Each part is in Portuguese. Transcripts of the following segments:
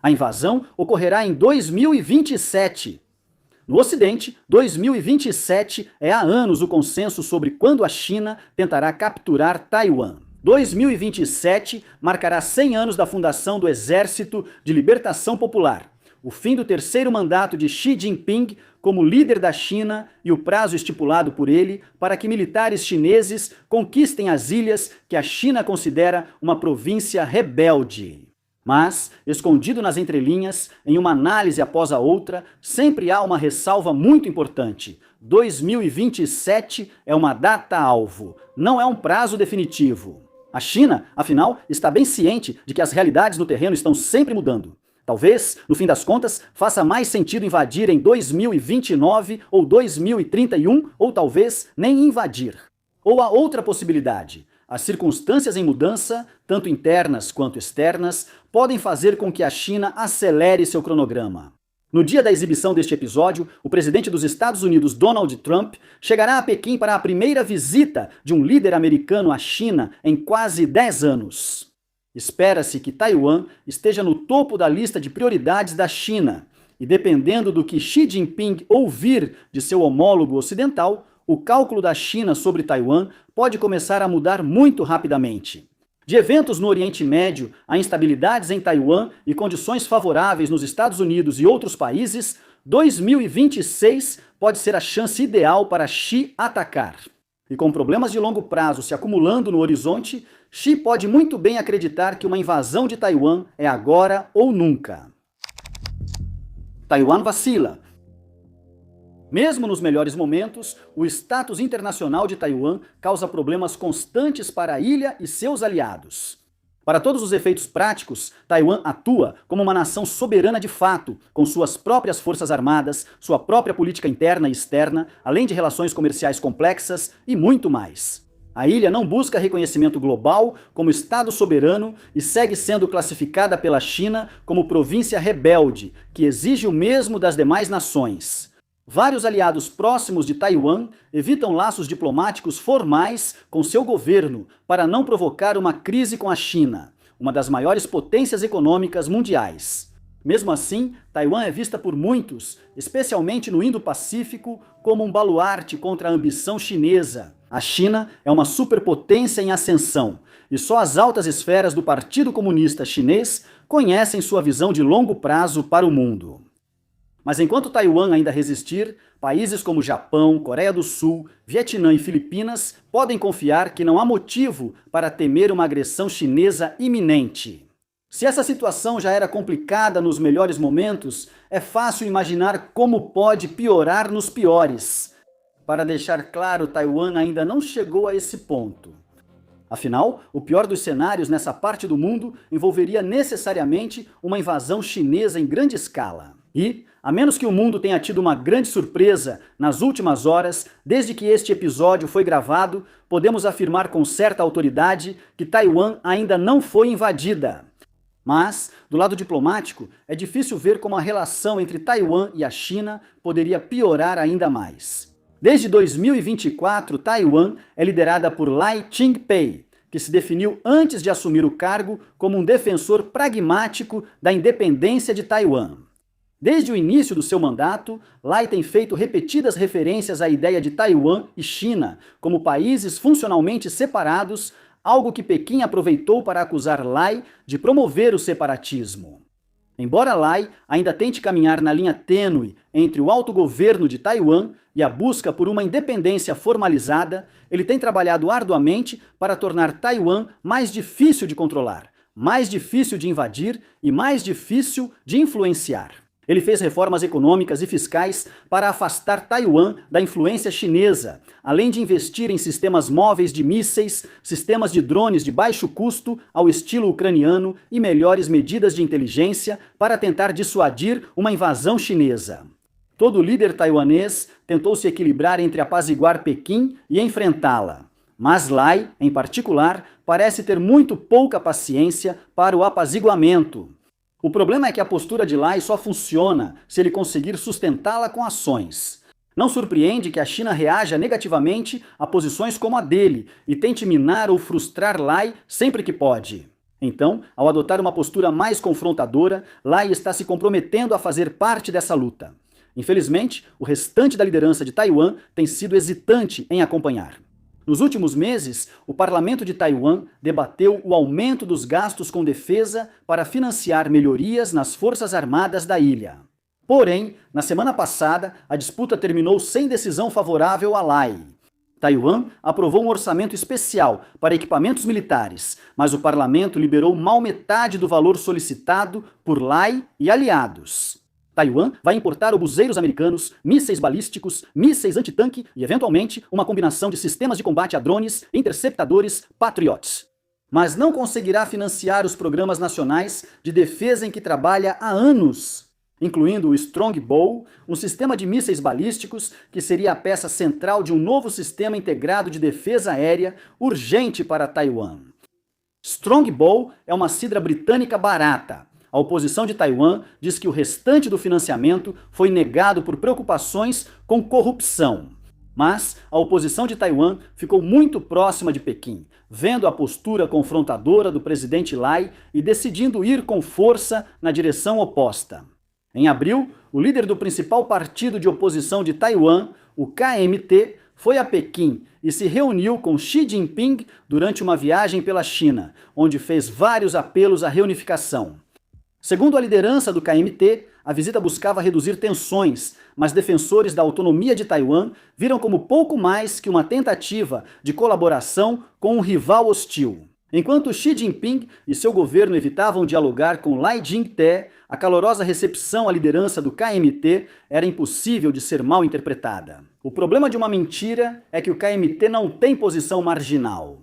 A invasão ocorrerá em 2027. No Ocidente, 2027 é há anos o consenso sobre quando a China tentará capturar Taiwan. 2027 marcará 100 anos da fundação do Exército de Libertação Popular, o fim do terceiro mandato de Xi Jinping como líder da China e o prazo estipulado por ele para que militares chineses conquistem as ilhas que a China considera uma província rebelde. Mas, escondido nas entrelinhas, em uma análise após a outra, sempre há uma ressalva muito importante. 2027 é uma data-alvo, não é um prazo definitivo. A China, afinal, está bem ciente de que as realidades no terreno estão sempre mudando. Talvez, no fim das contas, faça mais sentido invadir em 2029 ou 2031, ou talvez nem invadir. Ou a outra possibilidade: as circunstâncias em mudança, tanto internas quanto externas, podem fazer com que a China acelere seu cronograma. No dia da exibição deste episódio, o presidente dos Estados Unidos, Donald Trump, chegará a Pequim para a primeira visita de um líder americano à China em quase 10 anos. Espera-se que Taiwan esteja no topo da lista de prioridades da China, e dependendo do que Xi Jinping ouvir de seu homólogo ocidental, o cálculo da China sobre Taiwan pode começar a mudar muito rapidamente. De eventos no Oriente Médio a instabilidades em Taiwan e condições favoráveis nos Estados Unidos e outros países, 2026 pode ser a chance ideal para Xi atacar. E com problemas de longo prazo se acumulando no horizonte, Xi pode muito bem acreditar que uma invasão de Taiwan é agora ou nunca. Taiwan vacila. Mesmo nos melhores momentos, o status internacional de Taiwan causa problemas constantes para a ilha e seus aliados. Para todos os efeitos práticos, Taiwan atua como uma nação soberana de fato, com suas próprias forças armadas, sua própria política interna e externa, além de relações comerciais complexas e muito mais. A ilha não busca reconhecimento global como Estado soberano e segue sendo classificada pela China como província rebelde, que exige o mesmo das demais nações. Vários aliados próximos de Taiwan evitam laços diplomáticos formais com seu governo para não provocar uma crise com a China, uma das maiores potências econômicas mundiais. Mesmo assim, Taiwan é vista por muitos, especialmente no Indo-Pacífico, como um baluarte contra a ambição chinesa. A China é uma superpotência em ascensão, e só as altas esferas do Partido Comunista Chinês conhecem sua visão de longo prazo para o mundo. Mas enquanto Taiwan ainda resistir, países como Japão, Coreia do Sul, Vietnã e Filipinas podem confiar que não há motivo para temer uma agressão chinesa iminente. Se essa situação já era complicada nos melhores momentos, é fácil imaginar como pode piorar nos piores. Para deixar claro, Taiwan ainda não chegou a esse ponto. Afinal, o pior dos cenários nessa parte do mundo envolveria necessariamente uma invasão chinesa em grande escala. E, a menos que o mundo tenha tido uma grande surpresa nas últimas horas, desde que este episódio foi gravado, podemos afirmar com certa autoridade que Taiwan ainda não foi invadida. Mas, do lado diplomático, é difícil ver como a relação entre Taiwan e a China poderia piorar ainda mais. Desde 2024, Taiwan é liderada por Lai Ching-te, que se definiu antes de assumir o cargo como um defensor pragmático da independência de Taiwan. Desde o início do seu mandato, Lai tem feito repetidas referências à ideia de Taiwan e China como países funcionalmente separados, algo que Pequim aproveitou para acusar Lai de promover o separatismo. Embora Lai ainda tente caminhar na linha tênue entre o autogoverno de Taiwan e a busca por uma independência formalizada, ele tem trabalhado arduamente para tornar Taiwan mais difícil de controlar, mais difícil de invadir e mais difícil de influenciar. Ele fez reformas econômicas e fiscais para afastar Taiwan da influência chinesa, além de investir em sistemas móveis de mísseis, sistemas de drones de baixo custo ao estilo ucraniano e melhores medidas de inteligência para tentar dissuadir uma invasão chinesa. Todo líder taiwanês tentou se equilibrar entre apaziguar Pequim e enfrentá-la. Mas Lai, em particular, parece ter muito pouca paciência para o apaziguamento. O problema é que a postura de Lai só funciona se ele conseguir sustentá-la com ações. Não surpreende que a China reaja negativamente a posições como a dele e tente minar ou frustrar Lai sempre que pode. Então, ao adotar uma postura mais confrontadora, Lai está se comprometendo a fazer parte dessa luta. Infelizmente, o restante da liderança de Taiwan tem sido hesitante em acompanhar. Nos últimos meses, o parlamento de Taiwan debateu o aumento dos gastos com defesa para financiar melhorias nas forças armadas da ilha. Porém, na semana passada, a disputa terminou sem decisão favorável a Lai. Taiwan aprovou um orçamento especial para equipamentos militares, mas o parlamento liberou mal metade do valor solicitado por Lai e aliados. Taiwan vai importar obuseiros americanos, mísseis balísticos, mísseis antitanque e, eventualmente, uma combinação de sistemas de combate a drones, interceptadores, Patriots. Mas não conseguirá financiar os programas nacionais de defesa em que trabalha há anos, incluindo o Strong Bow, um sistema de mísseis balísticos que seria a peça central de um novo sistema integrado de defesa aérea urgente para Taiwan. Strong Bow é uma cidra britânica barata. A oposição de Taiwan diz que o restante do financiamento foi negado por preocupações com corrupção. Mas a oposição de Taiwan ficou muito próxima de Pequim, vendo a postura confrontadora do presidente Lai e decidindo ir com força na direção oposta. Em abril, o líder do principal partido de oposição de Taiwan, o KMT, foi a Pequim e se reuniu com Xi Jinping durante uma viagem pela China, onde fez vários apelos à reunificação. Segundo a liderança do KMT, a visita buscava reduzir tensões, mas defensores da autonomia de Taiwan viram como pouco mais que uma tentativa de colaboração com um rival hostil. Enquanto Xi Jinping e seu governo evitavam dialogar com Lai Ching-te, a calorosa recepção à liderança do KMT era impossível de ser mal interpretada. O problema de uma mentira é que o KMT não tem posição marginal.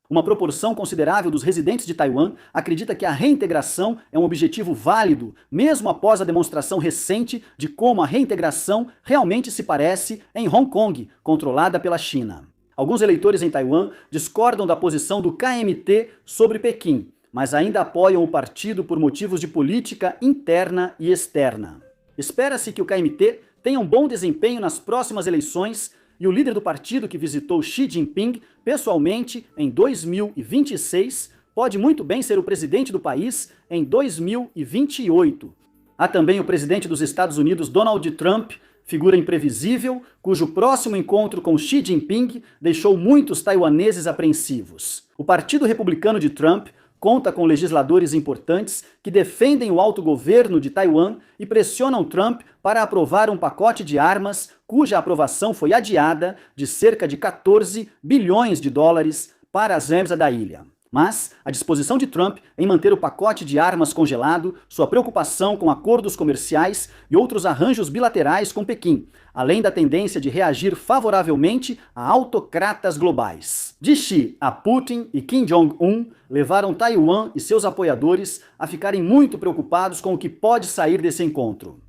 Uma proporção considerável dos residentes de Taiwan acredita que a reintegração é um objetivo válido, mesmo após a demonstração recente de como a reintegração realmente se parece em Hong Kong, controlada pela China. Alguns eleitores em Taiwan discordam da posição do KMT sobre Pequim, mas ainda apoiam o partido por motivos de política interna e externa. Espera-se que o KMT tenha um bom desempenho nas próximas eleições e o líder do partido que visitou Xi Jinping pessoalmente em 2026 pode muito bem ser o presidente do país em 2028. Há também o presidente dos Estados Unidos, Donald Trump, figura imprevisível, cujo próximo encontro com Xi Jinping deixou muitos taiwaneses apreensivos. O Partido Republicano de Trump conta com legisladores importantes que defendem o autogoverno de Taiwan e pressionam Trump para aprovar um pacote de armas cuja aprovação foi adiada de cerca de 14 bilhões de dólares para as reservas da ilha. Mas a disposição de Trump em manter o pacote de armas congelado, sua preocupação com acordos comerciais e outros arranjos bilaterais com Pequim, além da tendência de reagir favoravelmente a autocratas globais. De Xi a Putin e Kim Jong-un levaram Taiwan e seus apoiadores a ficarem muito preocupados com o que pode sair desse encontro.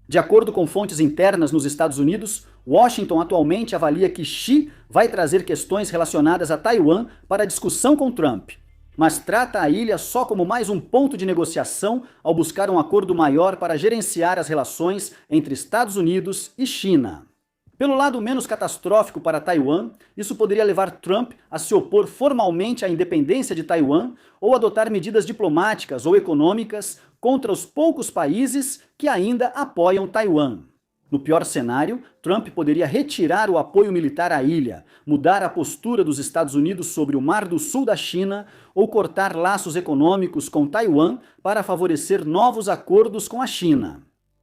De acordo com fontes internas nos Estados Unidos, Washington atualmente avalia que Xi vai trazer questões relacionadas a Taiwan para discussão com Trump, mas trata a ilha só como mais um ponto de negociação ao buscar um acordo maior para gerenciar as relações entre Estados Unidos e China. Pelo lado menos catastrófico para Taiwan, isso poderia levar Trump a se opor formalmente à independência de Taiwan ou adotar medidas diplomáticas ou econômicas contra os poucos países que ainda apoiam Taiwan. No pior cenário, Trump poderia retirar o apoio militar à ilha, mudar a postura dos Estados Unidos sobre o Mar do Sul da China ou cortar laços econômicos com Taiwan para favorecer novos acordos com a China.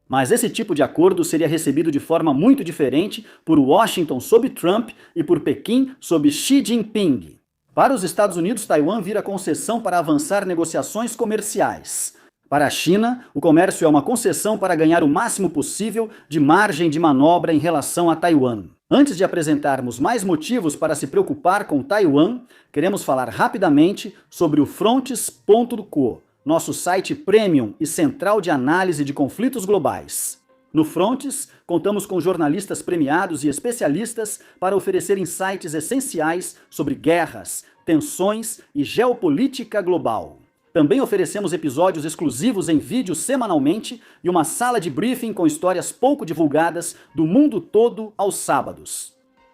Mas esse tipo de acordo seria recebido de forma muito diferente por Washington sob Trump e por Pequim sob Xi Jinping. Para os Estados Unidos, Taiwan vira concessão para avançar negociações comerciais. Para a China, o comércio é uma concessão para ganhar o máximo possível de margem de manobra em relação a Taiwan. Antes de apresentarmos mais motivos para se preocupar com Taiwan, queremos falar rapidamente sobre o Frontes.co, nosso site premium e central de análise de conflitos globais. No Frontes, contamos com jornalistas premiados e especialistas para oferecer insights essenciais sobre guerras, tensões e geopolítica global. Também oferecemos episódios exclusivos em vídeo semanalmente e uma sala de briefing com histórias pouco divulgadas do mundo todo aos sábados.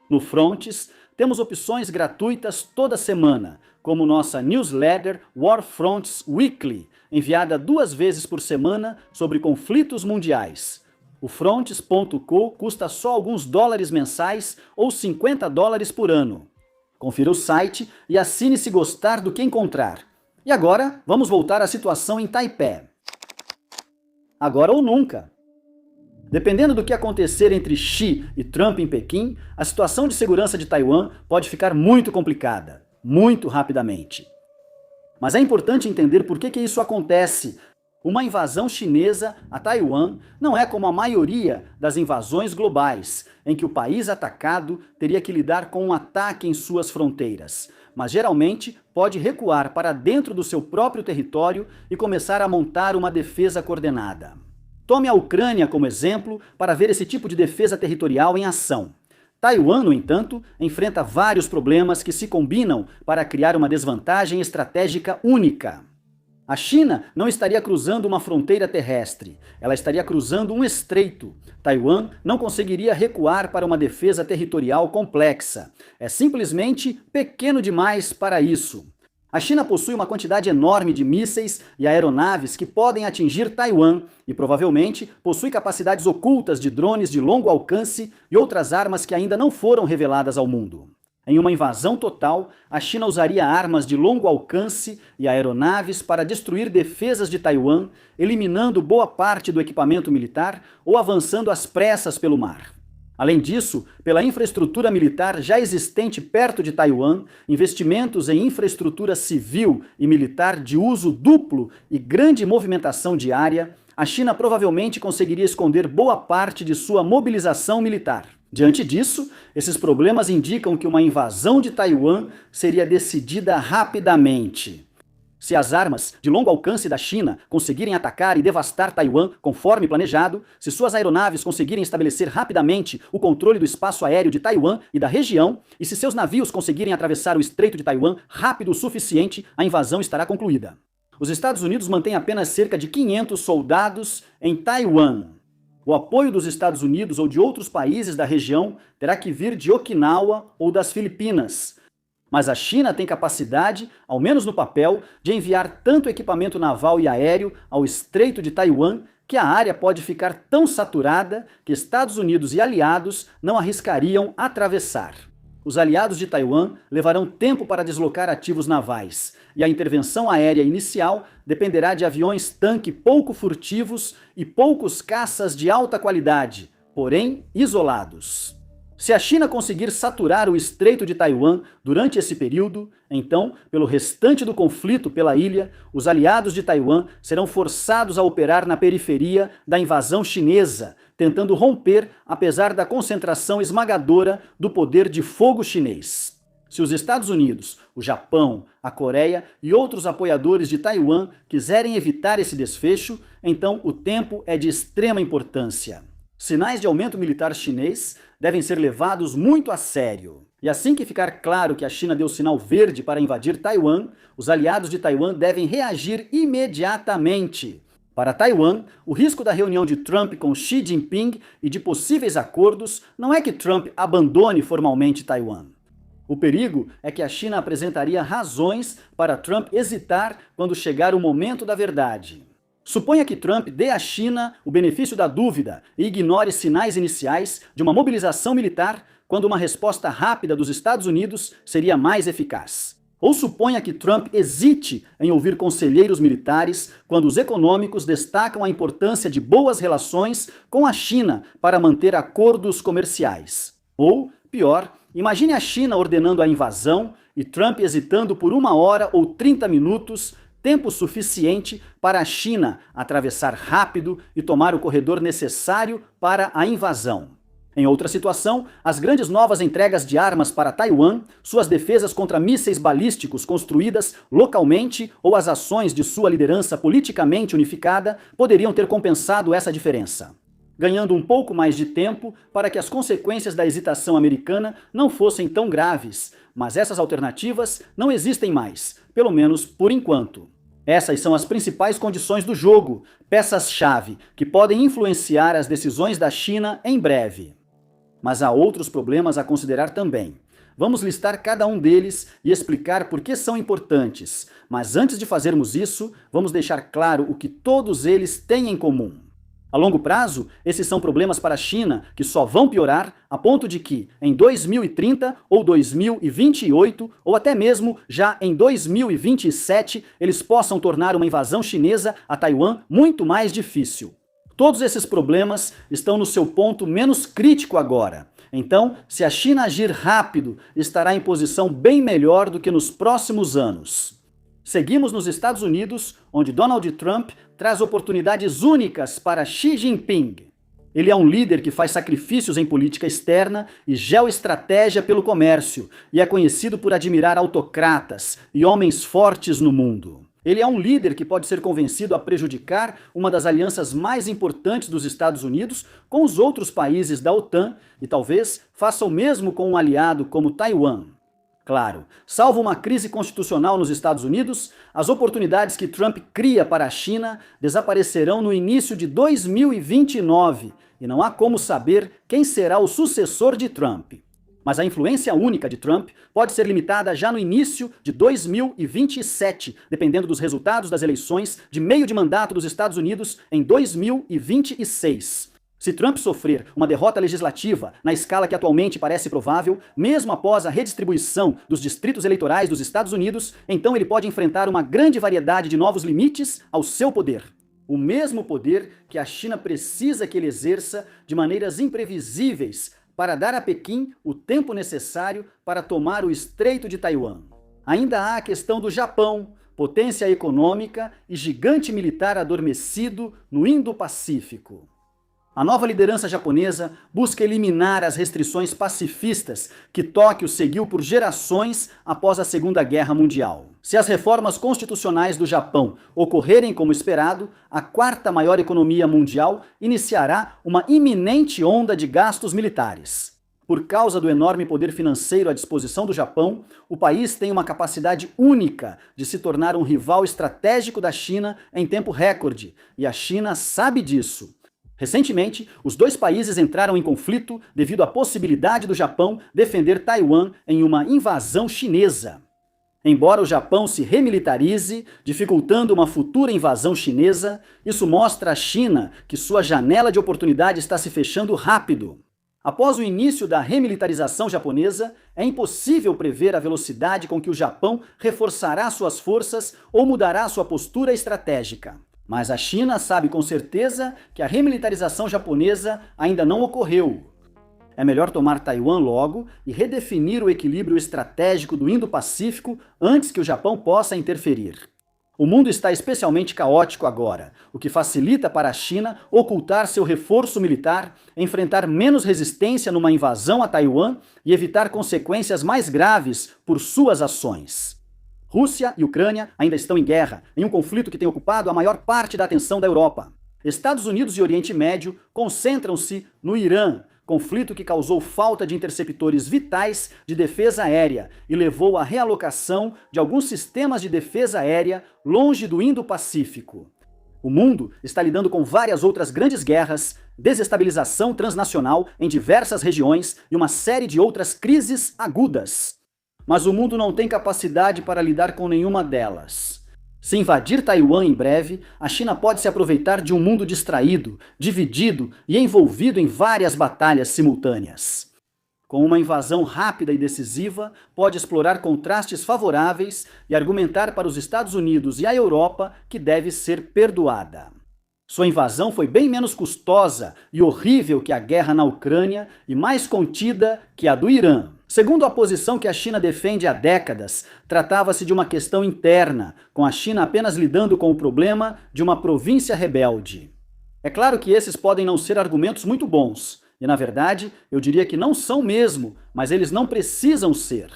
No Frontes, temos opções gratuitas toda semana, como nossa newsletter War Fronts Weekly, enviada 2 vezes por semana sobre conflitos mundiais. O Fronts.co custa só alguns dólares mensais ou $50 por ano. Confira o site e assine se gostar do que encontrar. E agora, vamos voltar à situação em Taipei. Agora ou nunca. Dependendo do que acontecer entre Xi e Trump em Pequim, a situação de segurança de Taiwan pode ficar muito complicada, muito rapidamente. Mas é importante entender por que isso acontece. Uma invasão chinesa a Taiwan não é como a maioria das invasões globais, em que o país atacado teria que lidar com um ataque em suas fronteiras, mas geralmente pode recuar para dentro do seu próprio território e começar a montar uma defesa coordenada. Tome a Ucrânia como exemplo para ver esse tipo de defesa territorial em ação. Taiwan, no entanto, enfrenta vários problemas que se combinam para criar uma desvantagem estratégica única. A China não estaria cruzando uma fronteira terrestre, ela estaria cruzando um estreito. Taiwan não conseguiria recuar para uma defesa territorial complexa. É simplesmente pequeno demais para isso. A China possui uma quantidade enorme de mísseis e aeronaves que podem atingir Taiwan e provavelmente possui capacidades ocultas de drones de longo alcance e outras armas que ainda não foram reveladas ao mundo. Em uma invasão total, a China usaria armas de longo alcance e aeronaves para destruir defesas de Taiwan, eliminando boa parte do equipamento militar ou avançando às pressas pelo mar. Além disso, pela infraestrutura militar já existente perto de Taiwan, investimentos em infraestrutura civil e militar de uso duplo e grande movimentação diária, a China provavelmente conseguiria esconder boa parte de sua mobilização militar. Diante disso, esses problemas indicam que uma invasão de Taiwan seria decidida rapidamente. Se as armas de longo alcance da China conseguirem atacar e devastar Taiwan conforme planejado, se suas aeronaves conseguirem estabelecer rapidamente o controle do espaço aéreo de Taiwan e da região, e se seus navios conseguirem atravessar o Estreito de Taiwan rápido o suficiente, a invasão estará concluída. Os Estados Unidos mantêm apenas cerca de 500 soldados em Taiwan. O apoio dos Estados Unidos ou de outros países da região terá que vir de Okinawa ou das Filipinas. Mas a China tem capacidade, ao menos no papel, de enviar tanto equipamento naval e aéreo ao Estreito de Taiwan que a área pode ficar tão saturada que Estados Unidos e aliados não arriscariam atravessar. Os aliados de Taiwan levarão tempo para deslocar ativos navais, e a intervenção aérea inicial dependerá de aviões-tanque pouco furtivos e poucos caças de alta qualidade, porém isolados. Se a China conseguir saturar o Estreito de Taiwan durante esse período, então, pelo restante do conflito pela ilha, os aliados de Taiwan serão forçados a operar na periferia da invasão chinesa, tentando romper apesar da concentração esmagadora do poder de fogo chinês. Se os Estados Unidos, o Japão, a Coreia e outros apoiadores de Taiwan quiserem evitar esse desfecho, então o tempo é de extrema importância. Sinais de aumento militar chinês devem ser levados muito a sério. E assim que ficar claro que a China deu sinal verde para invadir Taiwan, os aliados de Taiwan devem reagir imediatamente. Para Taiwan, o risco da reunião de Trump com Xi Jinping e de possíveis acordos não é que Trump abandone formalmente Taiwan. O perigo é que a China apresentaria razões para Trump hesitar quando chegar o momento da verdade. Suponha que Trump dê à China o benefício da dúvida e ignore sinais iniciais de uma mobilização militar quando uma resposta rápida dos Estados Unidos seria mais eficaz. Ou suponha que Trump hesite em ouvir conselheiros militares quando os econômicos destacam a importância de boas relações com a China para manter acordos comerciais. Ou, pior, imagine a China ordenando a invasão e Trump hesitando por 1 hora ou 30 minutos, tempo suficiente para a China atravessar rápido e tomar o corredor necessário para a invasão. Em outra situação, as grandes novas entregas de armas para Taiwan, suas defesas contra mísseis balísticos construídas localmente ou as ações de sua liderança politicamente unificada poderiam ter compensado essa diferença, ganhando um pouco mais de tempo para que as consequências da hesitação americana não fossem tão graves, mas essas alternativas não existem mais, pelo menos por enquanto. Essas são as principais condições do jogo, peças-chave, que podem influenciar as decisões da China em breve. Mas há outros problemas a considerar também. Vamos listar cada um deles e explicar por que são importantes, mas antes de fazermos isso, vamos deixar claro o que todos eles têm em comum. A longo prazo, esses são problemas para a China que só vão piorar a ponto de que, em 2030 ou 2028, ou até mesmo já em 2027, eles possam tornar uma invasão chinesa a Taiwan muito mais difícil. Todos esses problemas estão no seu ponto menos crítico agora. Então, se a China agir rápido, estará em posição bem melhor do que nos próximos anos. Seguimos nos Estados Unidos, onde Donald Trump traz oportunidades únicas para Xi Jinping. Ele é um líder que faz sacrifícios em política externa e geoestratégia pelo comércio, e é conhecido por admirar autocratas e homens fortes no mundo. Ele é um líder que pode ser convencido a prejudicar uma das alianças mais importantes dos Estados Unidos com os outros países da OTAN e talvez faça o mesmo com um aliado como Taiwan. Claro, salvo uma crise constitucional nos Estados Unidos, as oportunidades que Trump cria para a China desaparecerão no início de 2029 e não há como saber quem será o sucessor de Trump. Mas a influência única de Trump pode ser limitada já no início de 2027, dependendo dos resultados das eleições de meio de mandato dos Estados Unidos em 2026. Se Trump sofrer uma derrota legislativa na escala que atualmente parece provável, mesmo após a redistribuição dos distritos eleitorais dos Estados Unidos, então ele pode enfrentar uma grande variedade de novos limites ao seu poder. O mesmo poder que a China precisa que ele exerça de maneiras imprevisíveis para dar a Pequim o tempo necessário para tomar o Estreito de Taiwan. Ainda há a questão do Japão, potência econômica e gigante militar adormecido no Indo-Pacífico. A nova liderança japonesa busca eliminar as restrições pacifistas que Tóquio seguiu por gerações após a Segunda Guerra Mundial. Se as reformas constitucionais do Japão ocorrerem como esperado, a quarta maior economia mundial iniciará uma iminente onda de gastos militares. Por causa do enorme poder financeiro à disposição do Japão, o país tem uma capacidade única de se tornar um rival estratégico da China em tempo recorde, e a China sabe disso. Recentemente, os dois países entraram em conflito devido à possibilidade do Japão defender Taiwan em uma invasão chinesa. Embora o Japão se remilitarize, dificultando uma futura invasão chinesa, isso mostra à China que sua janela de oportunidade está se fechando rápido. Após o início da remilitarização japonesa, é impossível prever a velocidade com que o Japão reforçará suas forças ou mudará sua postura estratégica. Mas a China sabe com certeza que a remilitarização japonesa ainda não ocorreu. É melhor tomar Taiwan logo e redefinir o equilíbrio estratégico do Indo-Pacífico antes que o Japão possa interferir. O mundo está especialmente caótico agora, o que facilita para a China ocultar seu reforço militar, enfrentar menos resistência numa invasão a Taiwan e evitar consequências mais graves por suas ações. Rússia e Ucrânia ainda estão em guerra, em um conflito que tem ocupado a maior parte da atenção da Europa. Estados Unidos e Oriente Médio concentram-se no Irã, conflito que causou falta de interceptores vitais de defesa aérea e levou à realocação de alguns sistemas de defesa aérea longe do Indo-Pacífico. O mundo está lidando com várias outras grandes guerras, desestabilização transnacional em diversas regiões e uma série de outras crises agudas. Mas o mundo não tem capacidade para lidar com nenhuma delas. Se invadir Taiwan em breve, a China pode se aproveitar de um mundo distraído, dividido e envolvido em várias batalhas simultâneas. Com uma invasão rápida e decisiva, pode explorar contrastes favoráveis e argumentar para os Estados Unidos e a Europa que deve ser perdoada. Sua invasão foi bem menos custosa e horrível que a guerra na Ucrânia e mais contida que a do Irã. Segundo a posição que a China defende há décadas, tratava-se de uma questão interna, com a China apenas lidando com o problema de uma província rebelde. É claro que esses podem não ser argumentos muito bons, e na verdade, eu diria que não são mesmo, mas eles não precisam ser.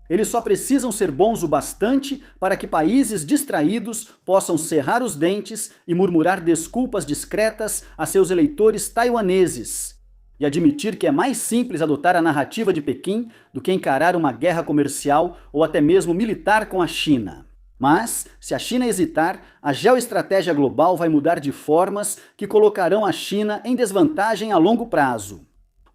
Eles só precisam ser bons o bastante para que países distraídos possam cerrar os dentes e murmurar desculpas discretas a seus eleitores taiwaneses. E admitir que é mais simples adotar a narrativa de Pequim do que encarar uma guerra comercial ou até mesmo militar com a China. Mas, se a China hesitar, a geoestratégia global vai mudar de formas que colocarão a China em desvantagem a longo prazo.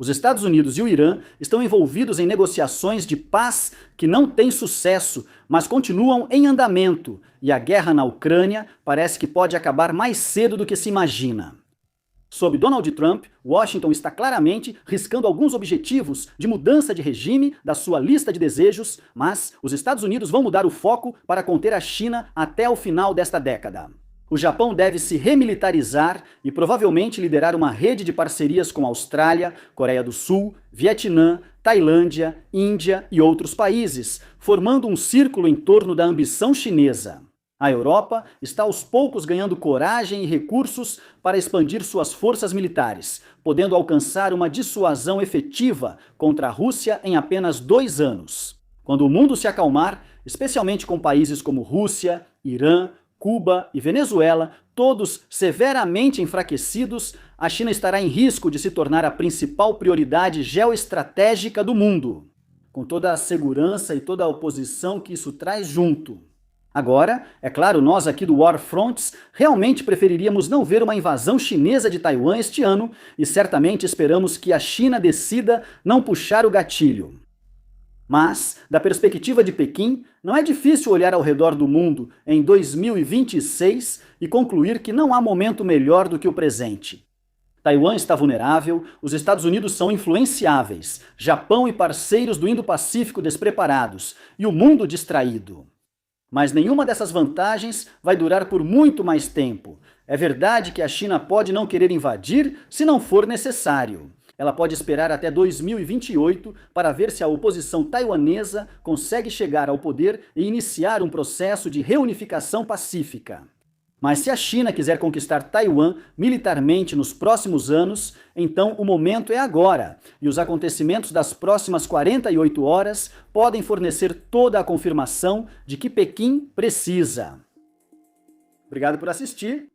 Os Estados Unidos e o Irã estão envolvidos em negociações de paz que não têm sucesso, mas continuam em andamento, e a guerra na Ucrânia parece que pode acabar mais cedo do que se imagina. Sob Donald Trump, Washington está claramente riscando alguns objetivos de mudança de regime da sua lista de desejos, mas os Estados Unidos vão mudar o foco para conter a China até o final desta década. O Japão deve se remilitarizar e provavelmente liderar uma rede de parcerias com Austrália, Coreia do Sul, Vietnã, Tailândia, Índia e outros países, formando um círculo em torno da ambição chinesa. A Europa está aos poucos ganhando coragem e recursos para expandir suas forças militares, podendo alcançar uma dissuasão efetiva contra a Rússia em apenas 2 anos. Quando o mundo se acalmar, especialmente com países como Rússia, Irã, Cuba e Venezuela, todos severamente enfraquecidos, a China estará em risco de se tornar a principal prioridade geoestratégica do mundo, com toda a segurança e toda a oposição que isso traz junto. Agora, é claro, nós aqui do War Fronts realmente preferiríamos não ver uma invasão chinesa de Taiwan este ano e certamente esperamos que a China decida não puxar o gatilho. Mas, da perspectiva de Pequim, não é difícil olhar ao redor do mundo em 2026 e concluir que não há momento melhor do que o presente. Taiwan está vulnerável, os Estados Unidos são influenciáveis, Japão e parceiros do Indo-Pacífico despreparados e o mundo distraído. Mas nenhuma dessas vantagens vai durar por muito mais tempo. É verdade que a China pode não querer invadir se não for necessário. Ela pode esperar até 2028 para ver se a oposição taiwanesa consegue chegar ao poder e iniciar um processo de reunificação pacífica. Mas se a China quiser conquistar Taiwan militarmente nos próximos anos, então o momento é agora, e os acontecimentos das próximas 48 horas podem fornecer toda a confirmação de que Pequim precisa. Obrigado por assistir